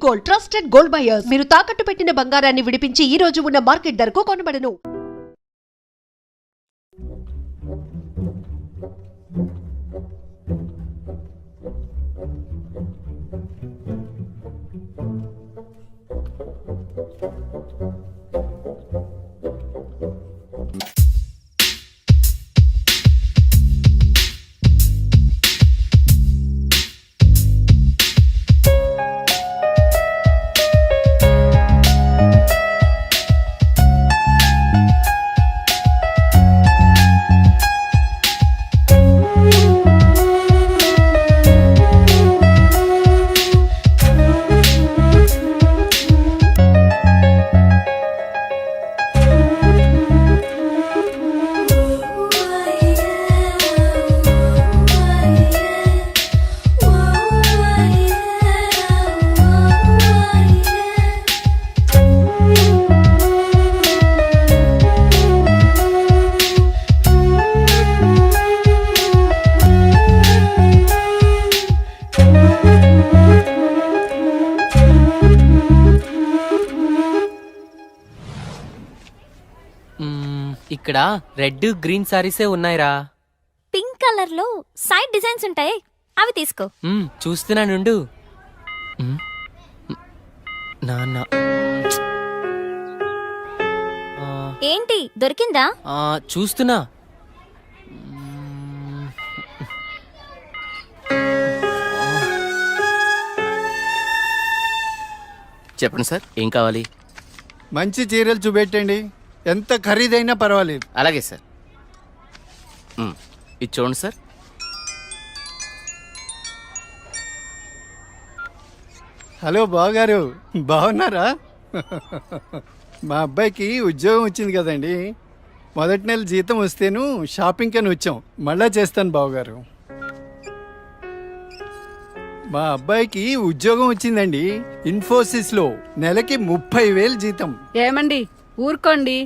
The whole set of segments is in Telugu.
Gold, trusted gold buyers. మీరు తాకట్టు పెట్టిన బంగారాన్ని విడిపించి ఈ రోజు ఉన్న మార్కెట్ ధరకు కొనబడను. ఇక్కడ రెడ్ గ్రీన్ సారీసే ఉన్నాయిరా. పింక్ కలర్ లో సైడ్ డిజైన్స్ ఉంటాయి, అవి తీసుకో. చూస్తున్నానుండు. నాన్న ఏంటి దొరికిందా? చూస్తున్నా. చెప్పండి సార్, ఏం కావాలి? మంచి చీరలు చూపెట్టండి, ఎంత ఖరీదైనా పర్వాలేదు. అలాగే సార్. ఇది చూడండి సార్. హలో బావగారు, బాగున్నారా? మా అబ్బాయికి ఉద్యోగం వచ్చింది కదండి. మొదటి నెల జీతం వస్తేను షాపింగ్కి అని వచ్చాం. మళ్ళా చేస్తాను బావగారు. మా అబ్బాయికి ఉద్యోగం వచ్చిందండి, ఇన్ఫోసిస్లో. నెలకి 30,000 జీతం. ఏమండి ఊరుకోండి,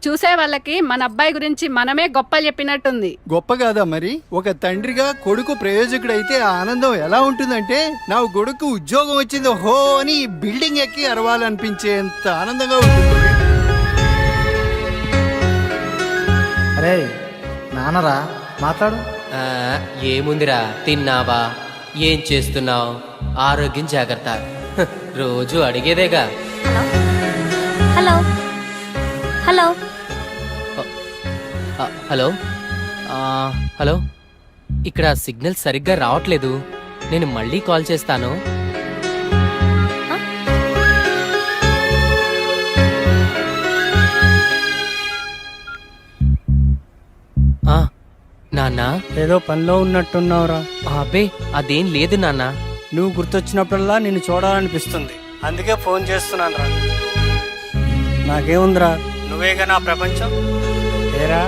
చూసే వాళ్ళకి మన అబ్బాయి గురించి మనమే గొప్ప చెప్పినట్టుంది. గొప్ప కాదా మరి? ఒక తండ్రిగా కొడుకు ప్రయోజకుడైతే ఆ ఆనందం ఎలా ఉంటుందంటే, నా కొడుకు ఉద్యోగం వచ్చింది హో అని బిల్డింగ్ ఎక్కి అరవాలనిపించేంత ఆనందంగా ఉంటుంది. అరే నాన్నరా, మాట్లాడు. ఏముందిరా, తిన్నావా, ఏం చేస్తున్నావు, ఆరోగ్యం జాగ్రత్త, రోజు అడిగేదేగా. హలో హలో హలో హలో, ఇక్కడ సిగ్నల్ సరిగ్గా రావట్లేదు, నేను మళ్ళీ కాల్ చేస్తాను. నాన్న, ఏదో పనిలో ఉన్నట్టున్నావురా. అబ్బే అదేం లేదు నాన్న. నువ్వు గుర్తొచ్చినప్పుడల్లా నిన్ను చూడాలనిపిస్తుంది, అందుకే ఫోన్ చేస్తున్నాను రా. నాకేముందిరా, నువ్వేగా నా ప్రపంచం. ఏరా,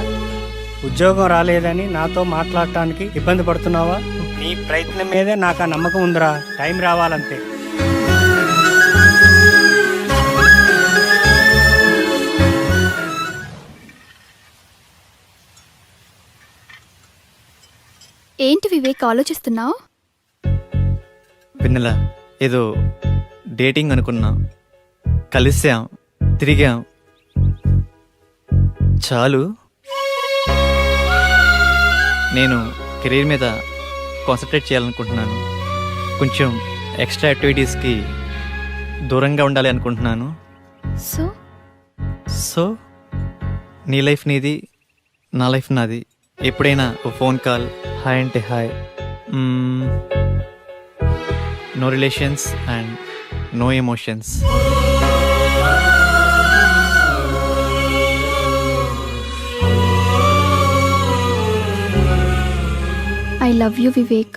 ఉద్యోగం రాలేదని నాతో మాట్లాడటానికి ఇబ్బంది పడుతున్నావా? నీ ప్రయత్నం మీదే నాకు ఆ నమ్మకం ఉందిరా. టైం రావాలంతే. ఏంటి వివేక్ ఆలోచిస్తున్నావు? పిన్నెల, ఏదో డేటింగ్ అనుకున్నా, కలిసాం, తిరిగాం, చాలు. నేను కెరీర్ మీద కాన్సన్ట్రేట్ చేయాలనుకుంటున్నాను. కొంచెం ఎక్స్ట్రా యాక్టివిటీస్కి దూరంగా ఉండాలి అనుకుంటున్నాను. సో నీ లైఫ్ నీది, నా లైఫ్ నాది. ఎప్పుడైనా ఓ ఫోన్ కాల్, హాయ్ అంటే hi. No relations and no emotions. I love you Vivek.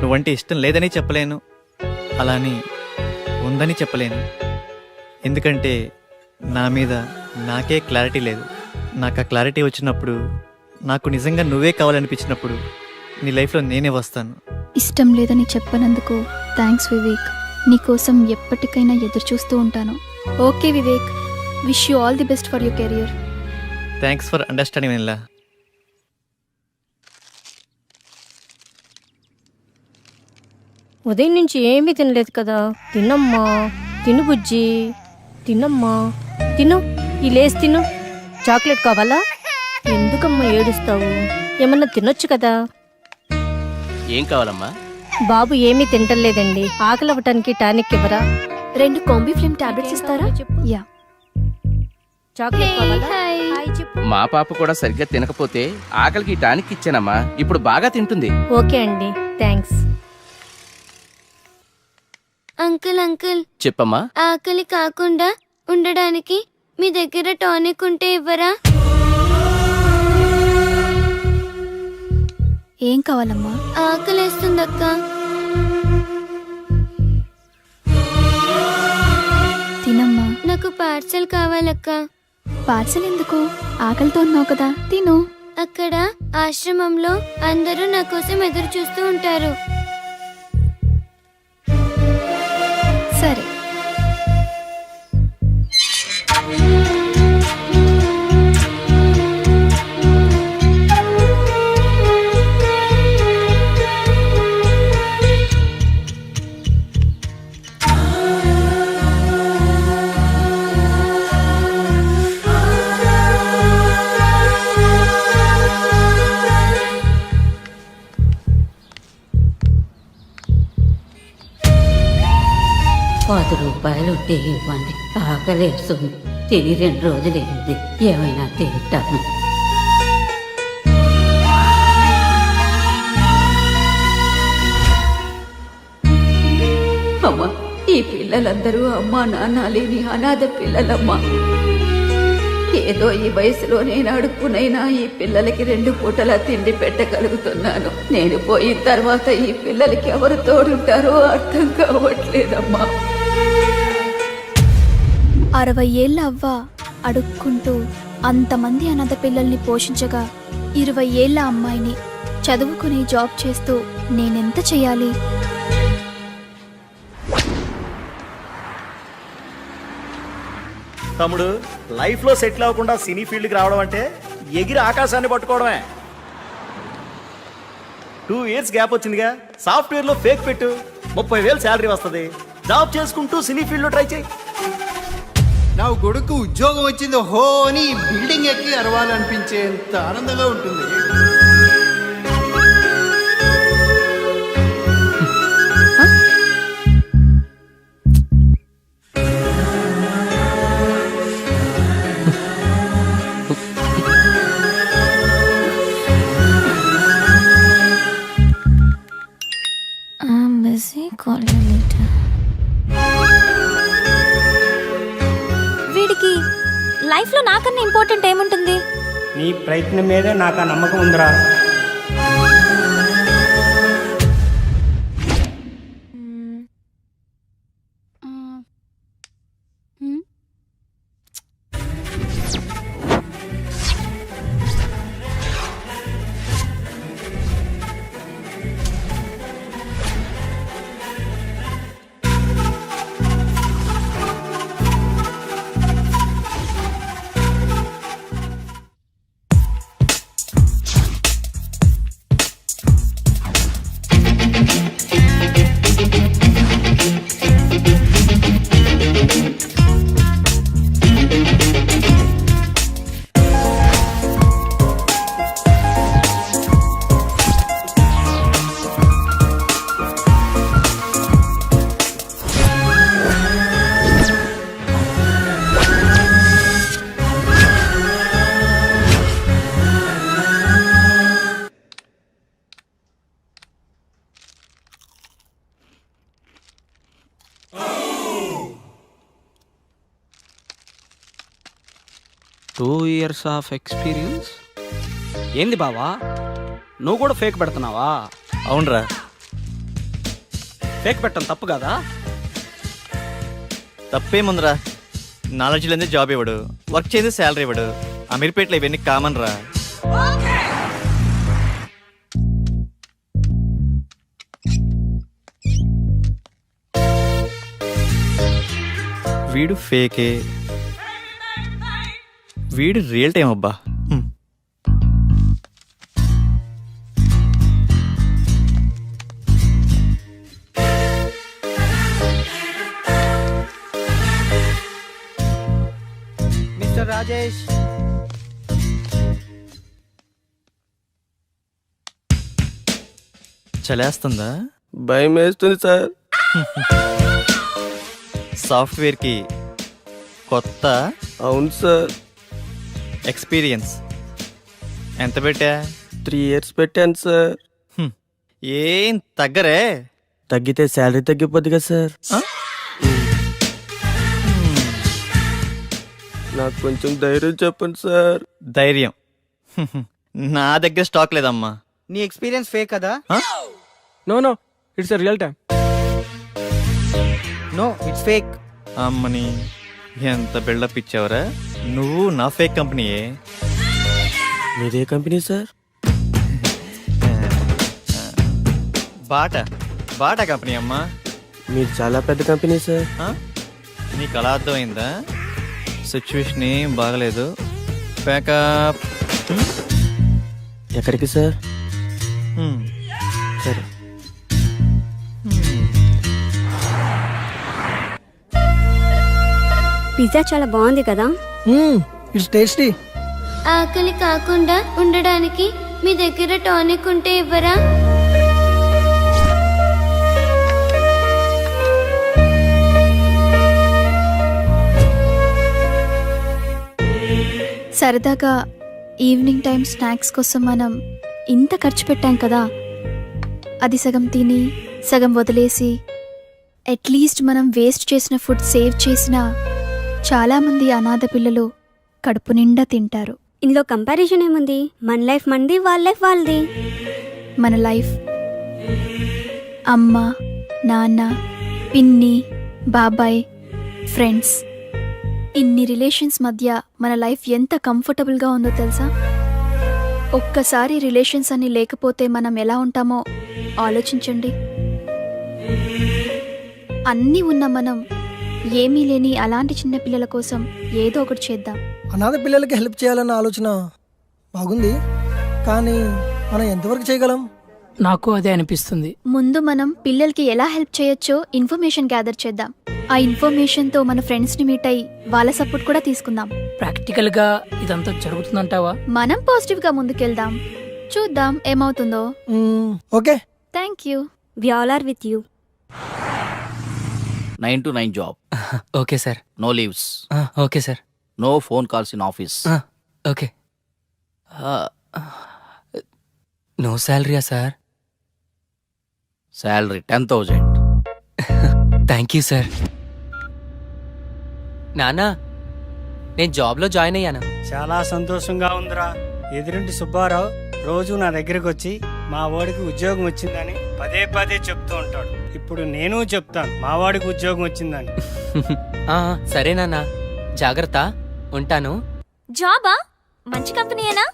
నువ్వంటే ఇష్టం లేదని చెప్పలేను, అలాని ఉందని చెప్పలేను. ఎందుకంటే నా మీద నాకే క్లారిటీ లేదు. నాకు ఆ క్లారిటీ వచ్చినప్పుడు, నాకు నిజంగా నువ్వే కావాలనిపించినప్పుడు నీ లైఫ్లో నేనే వస్తాను. ఇష్టం లేదని చెప్పనందుకు థ్యాంక్స్ వివేక్. నీకోసం ఎప్పటికైనా ఎదురు చూస్తూ ఉంటాను. Okay Vivek, wish you all the best for your career. Thanks for understanding. ఉదయం నుంచి ఏమీ తినలేదు కదా. తినమ్మా, తిను బుజ్జి, తినమ్మా, తిను. ఈ లేస్ తిను. చాక్లెట్ కావాలా? ఎందుకమ్మా ఏడుస్తావు? ఏమన్నా తినొచ్చు కదా. ఏం కావాలమ్మా? బాబు ఏమీ తింటలేదండి. ఆకలి అవ్వటానికి టానిక్ ఇవ్వరా? 2 కాంబీ ఫ్లేమ్ టాబ్లెట్స్ ఇస్తారా? యా. చాక్లెట్ కావాలా? హాయ్ చెప్పు. మా పాప కూడా సరిగ్గా తినకపోతే ఆకలికి టానిక్ ఇచ్చానమ్మా. ఇప్పుడు బాగా తింటుంది. ఓకే అండి, థ్యాంక్స్. అంకుల్ అంకుల్, చెప్పమ్మా. ఆకలి కాకుండా ఉండడానికి మీ దగ్గర టానిక్ ఉంటే ఇవ్వరా? ఏం కావాలమ్మా? ఆకలేస్తుందక్క. తినమ్మా. నాకు పార్సల్ కావాలక్క. పార్సల్ ఎందుకు? ఆకలితో ఉన్నావు కదా, తిను. అక్కడ ఆశ్రమంలో అందరూ నా కోసం ఎదురు చూస్తూ ఉంటారు. సరే. ₹10 ఉంటే ఇవ్వండి. ఆకలేస్తుంది. తిని 2 రోజులైంది. ఏమైనా తింటాను. అమ్మా, ఈ పిల్లలందరూ అమ్మా నాన్న లేని అనాథ పిల్లలమ్మా. ఏదో ఈ వయసులో నేను అడుక్కునైనా ఈ పిల్లలకి 2 పూటలా తిండి పెట్టగలుగుతున్నాను. నేను పోయిన తర్వాత ఈ పిల్లలకి ఎవరు తోడుంటారో అర్థం కావట్లేదమ్మా. 60 ఏళ్ళ అవ్వ అడుక్కుంటూ అంతమంది అనాథ పిల్లల్ని పోషించగా 20 ఏళ్ళ అమ్మాయిని చదువుకుని జాబ్ చేస్తూ నేనెంత చెయ్యాలి? తమ్ముడు, లైఫ్లో సెటిల్ అవ్వకుండా సినీ ఫీల్డ్కి రావడం అంటే ఎగిరి ఆకాశాన్ని పట్టుకోవడమే. 2 ఇయర్స్ గ్యాప్ వచ్చిందిగా. సాఫ్ట్వేర్లో ఫేక్ పెట్టు, 30,000 శాలరీ వస్తుంది. జాబ్ చేసుకుంటూ సినీ ఫీల్డ్లో ట్రై చేయి. నా కొడుకు ఉద్యోగం వచ్చింది హో అని బిల్డింగ్ ఎక్కి అరవాలనిపించేంత ఆనందంగా ఉంటుంది. వీడికి లైఫ్లో నాకన్నా ఇంపార్టెంట్ ఏముంటుంది? నీ ప్రయత్నం మీదే నాకు ఆ నమ్మకం ఉందిరా. Two years of experience. ఏంది బావా, నువ్వు కూడా ఫేక్ పెడుతున్నావా? అవునరా. ఫేక్ పెట్టడం తప్పు కదా? తప్పేముందిరా, నాలెడ్జ్ లేదే జాబ్ ఇవ్వడు, వర్క్ చేస్తే శాలరీ ఇవ్వడు. అమీర్పేటలో ఇవన్నీ కామన్ రా. వీడు ఫేకే, వీడు రియల్ టైం అబ్బా. రాజేష్. చలేస్తుందా? భయం వేస్తుంది సార్. సాఫ్ట్వేర్కి కొత్త. అవును సార్. ఎక్స్పీరియన్స్ ఎంత పెట్టా? 3 years పెట్టాను సార్. ఏం తగ్గరే? తగ్గితే శాలరీ తగ్గిపోద్ది కదా సార్. నాకు కొంచెం ధైర్యం చెప్పండి సార్. ధైర్యం నా దగ్గర స్టాక్ లేదమ్మా. నీ ఎక్స్పీరియన్స్ ఫేక్ కదా? No it's real time. No it's fake. అమ్మని ఎంత బిల్డప్ ఇచ్చావరా? నువ్వు నా ఫేక్ కంపెనీయే. మీదే కంపెనీ సార్? బాటా కంపెనీ అమ్మా. మీరు చాలా పెద్ద కంపెనీ సార్. నీకు అలా అర్థమైందా? సిచ్యువేషన్ ఏం బాగలేదు. ప్యాకప్. ఎక్కడికి సార్? సరే. పిజ్జా చాలా బాగుంది కదా? It's tasty. ఆకలి కాకుండా ఉండడానికి మీ దగ్గర టానిక్ ఉంటే ఇవ్వరా? సరదాగా ఈవినింగ్ టైం స్నాక్స్ కోసం మనం ఇంత ఖర్చు పెట్టాం కదా, అది సగం తిని సగం వదిలేసి అట్లీస్ట్ మనం వేస్ట్ చేసిన ఫుడ్ సేవ్ చేసిన చాలామంది అనాథ పిల్లలు కడుపు నిండా తింటారు. ఇందులో కంపారిజన్ ఏముంది? మన లైఫ్ మనది, వాళ్ళ లైఫ్ వాళ్ళది. మన లైఫ్ అమ్మ, నాన్న, పిన్ని, బాబాయ్, ఫ్రెండ్స్, ఇన్ని రిలేషన్స్ మధ్య మన లైఫ్ ఎంత కంఫర్టబుల్గా ఉందో తెలుసా? ఒక్కసారి రిలేషన్స్ అన్ని లేకపోతే మనం ఎలా ఉంటామో ఆలోచించండి. అన్నీ ఉన్న మనం ఏమీ లేని అలాంటి చిన్నపిల్లల కోసం ఏదో ఒకటి చేద్దాం. అనాథ పిల్లలకి హెల్ప్ చేయాలన్న ఆలోచన బాగుంది, కానీ మనం ఎంతవరకు చేయగలం? నాకు అదే అనిపిస్తుంది. ముందు మనం పిల్లలకి ఎలా హెల్ప్ చేయొచ్చో ఇన్ఫర్మేషన్ గ్యాదర్ చేద్దాం. ఆ ఇన్ఫర్మేషన్తో మన ఫ్రెండ్స్ని మీట్ అయ్యి వాళ్ళ సపోర్ట్ కూడా తీసుకుందాం. ప్రాక్టికల్ గా ఇదంతా జరుగుతుందంటావా? మనం పాజిటివ్గా ముందుకెళ్దాం, చూద్దాం ఏమవుతుందో. Okay, thank you. We all are with you. 9 to 9 job. Okay sir. No leaves. Okay sir. No phone calls in office. Okay. No శాలరీయా sir? Salary 10,000. Thank you sir. నానా, నేను జాబ్లో జాయిన్ అయ్యాను. చాలా సంతోషంగా ఉందిరా. ఎదురింటి సుబ్బారావు రోజు నా దగ్గరకు వచ్చి మా వాడికి ఉద్యోగం వచ్చిందని పదే పదే చెప్తూ ఉంటాడు. ఇప్పుడు నేను చెప్తాను మా వాడికి ఉద్యోగం వచ్చిందని. సరే నాన్న, జాగ్రత్త, ఉంటాను. జాబా? మంచి కంపెనీయేనా?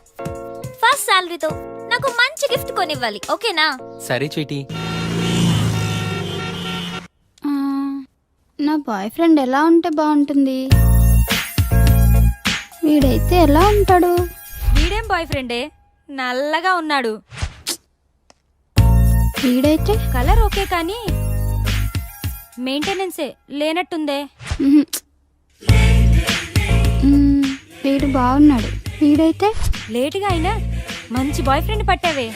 ఫస్ట్ సాలరీతో నాకు మంచి గిఫ్ట్ కొనివ్వాలి, ఓకేనా? సరే స్వీటీ. నా బాయ్ ఫ్రెండ్ ఎలా ఉంటే బాగుంటుంది? వీడైతే ఎలా ఉంటాడు? వీడేం బాయ్ ఫ్రెండే, నల్లగా ఉన్నాడు. వీడైతే కలర్ ఓకే కానీ మెయింటెనెన్సే లేనట్టుందే. వీడు బాగున్నాడు. వీడైతే లేటుగా అయినా మంచి బాయ్ ఫ్రెండ్ పట్టావే.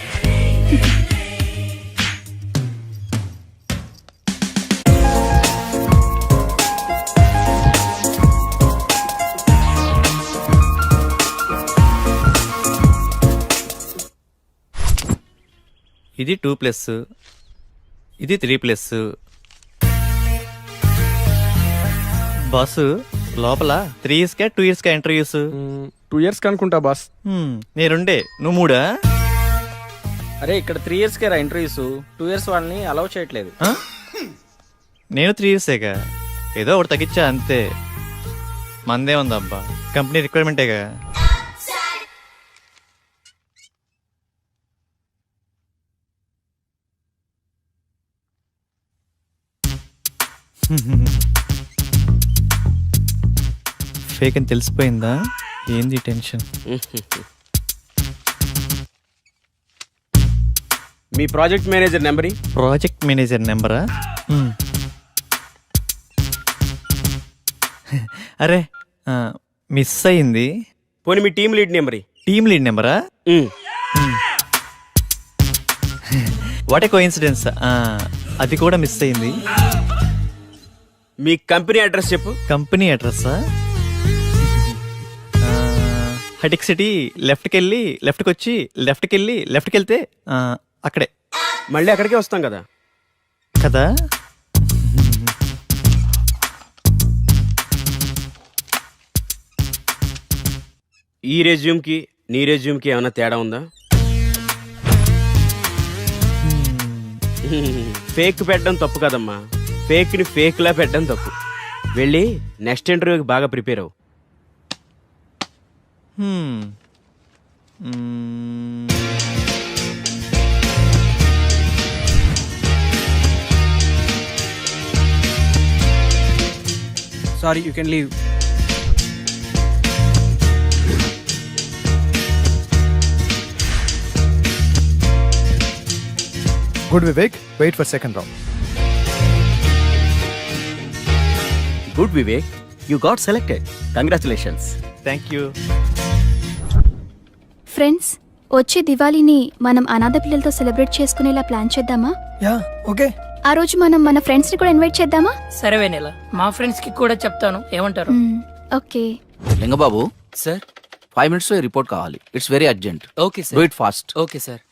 ఇది 2+, ఇది 3+. బాసు లోపల 3 yearsకా 2 yearsకా ఇంటర్వ్యూస్? 2 years అనుకుంటా బాస్. నేనుండే నువ్వు 3? అరే ఇక్కడ 3 yearsకే రా ఇంటర్వ్యూస్. 2 years వాళ్ళని అలౌ చేయట్లేదు. నేను 3 yearsేగా, ఏదో ఒకటి తగ్గించా అంతే. మందే ఉందబ్బా, కంపెనీ రిక్వైర్మెంటేగా. ఫేక్ అని తెలిసిపోయిందా? ఏంది టెన్షన్? మీ project manager number? Project manager నెంబరా? అరే మిస్ అయింది. పోనీ మీ team lead number team lead నెంబరా? What a coincidence. అది కూడా మిస్ అయింది. మీ కంపెనీ అడ్రస్ చెప్పు. కంపెనీ అడ్రస్సా? హైటెక్ సిటీ లెఫ్ట్కి వెళ్ళి లెఫ్ట్కి వచ్చి లెఫ్ట్కి వెళ్ళి లెఫ్ట్కి వెళ్తే అక్కడే. మళ్ళీ అక్కడికే వస్తాం కదా. కదా. ఈ రెజ్యూమ్కి నీ రెజ్యూమ్కి ఏమైనా తేడా ఉందా? ఫేక్ పెట్టడం తప్పు కదమ్మా, ఫేక్ని ఫేక్లా పెట్టడం తప్పు. వెళ్ళి నెక్స్ట్ ఇంటర్వ్యూకి బాగా ప్రిపేర్ అవ్వు. Sorry, you can leave. Good Vivek, wait for second round. Good Vivek, you got selected. Congratulations. Thank you. Friends, వచ్చే దివాళీని మనం అనాథ పిల్లలతో సెలబ్రేట్ చేసుకునేలా ప్లాన్ చేద్దామా? Yeah okay. ఆ రోజు మనం మన ఫ్రెండ్స్ ని కూడా ఇన్వైట్ చేద్దామా? సరే వెనెల, మా ఫ్రెండ్స్ కి కూడా చెప్తాను, ఏమంటారు? ఓకే. లింగబాబు సార్ 5 minutes లో రిపోర్ట్ కావాలి. It's very urgent. Okay do sir. It fast. Okay sir.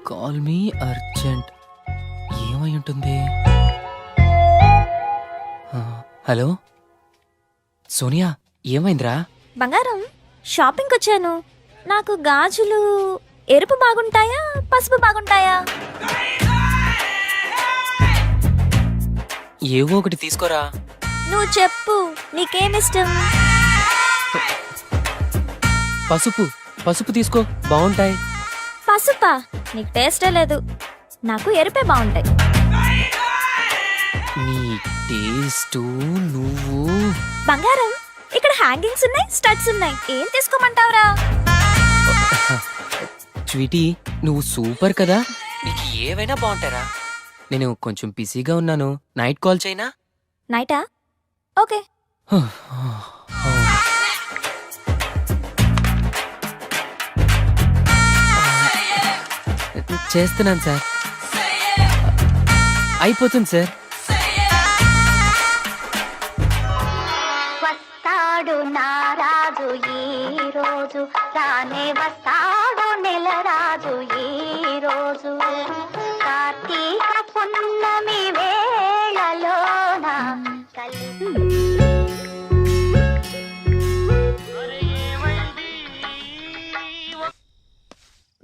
Call me urgent. ఏమై ఉంటుంది? హలో సోనియా, ఏమైందిరా? బంగారం, షాపింగ్కి వచ్చాను. నాకు గాజులు ఎరుపు బాగుంటాయా పసుపు బాగుంటాయా? ఏవో ఒకటి తీసుకోరా. నువ్వు చెప్పు, నీకేమిష్టం? పసుపు. పసుపు తీసుకో, బాగుంటాయి. పసుపా? నీకు టేస్టే లేదు. నాకు ఎరుపే బాగుంటాయి. నీ టేస్ట్ నువ్వు. బంగారం, ఇక్కడ హ్యాంగింగ్స్ ఉన్నాయి, స్టడ్స్ ఉన్నాయి, ఏం తీసుకోమంటావురా? స్వీటీ, నువ్వు సూపర్ కదా, నీకు ఏవైనా బాగుంటారా. నేను కొంచెం బిజీగా ఉన్నాను, నైట్ కాల్ చేయనా? నైటా? ఓకే. చేస్తున్నాను సార్. అయిపోతుంది సార్. వస్తాడు నారాజు ఈ రోజు, రానే వస్తాడు నెల రాజు ఈ రోజు, కార్తీక పున్నమి వేళలోన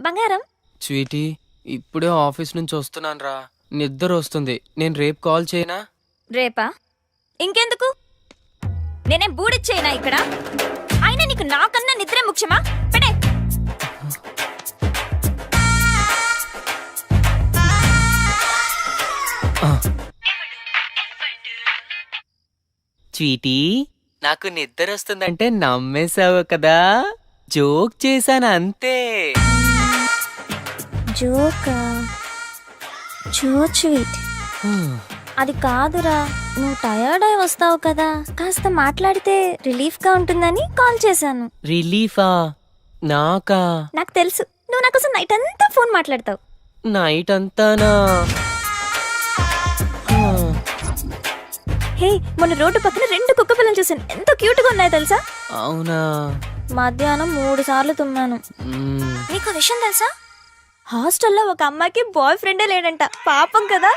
బంగారం. స్వీటీ, ఇప్పుడే ఆఫీస్ నుంచి వస్తున్నాను రా, నిద్ర వస్తుంది. నేను రేపు కాల్ చేయనా? రేపా? ఇంకెందుకు? నేనేం బూడిచ్చేయనా ఇక్కడ? అయినా నీకు నాకన్నా నిద్రే ముఖ్యమా? పెడే. స్వీటీ, నాకు నిద్ర వస్తుందంటే నమ్మేశావు కదా, జోక్ చేశాను అంతే. జోకా? So sweet. అది కాదురా, నువ్వు టయర్డ్ అయి వస్తావు కదా, కాస్త మాట్లాడితే రిలీఫ్ గా ఉంటుందని కాల్ చేశాను. రిలీఫా? నాకా? నాకు తెలుసు, నువ్వు నా కోసం నైట్ అంతా ఫోన్ మాట్లాడతావు. నైట్ అంతానా? హే, మొన్న రోడ్డు పక్కన 2 కుక్క పిల్లలు చూసాను, ఎంత క్యూట్ గా ఉన్నాయో తెలుసా? అవునా? మధ్యాహ్నం 3 సార్లు తుమ్మాను. నీకు విషయం తెలుసా? హాస్టల్లో ఒక అమ్మాయికి బాయ్ ఫ్రెండే లేడంట, పాపం కదా.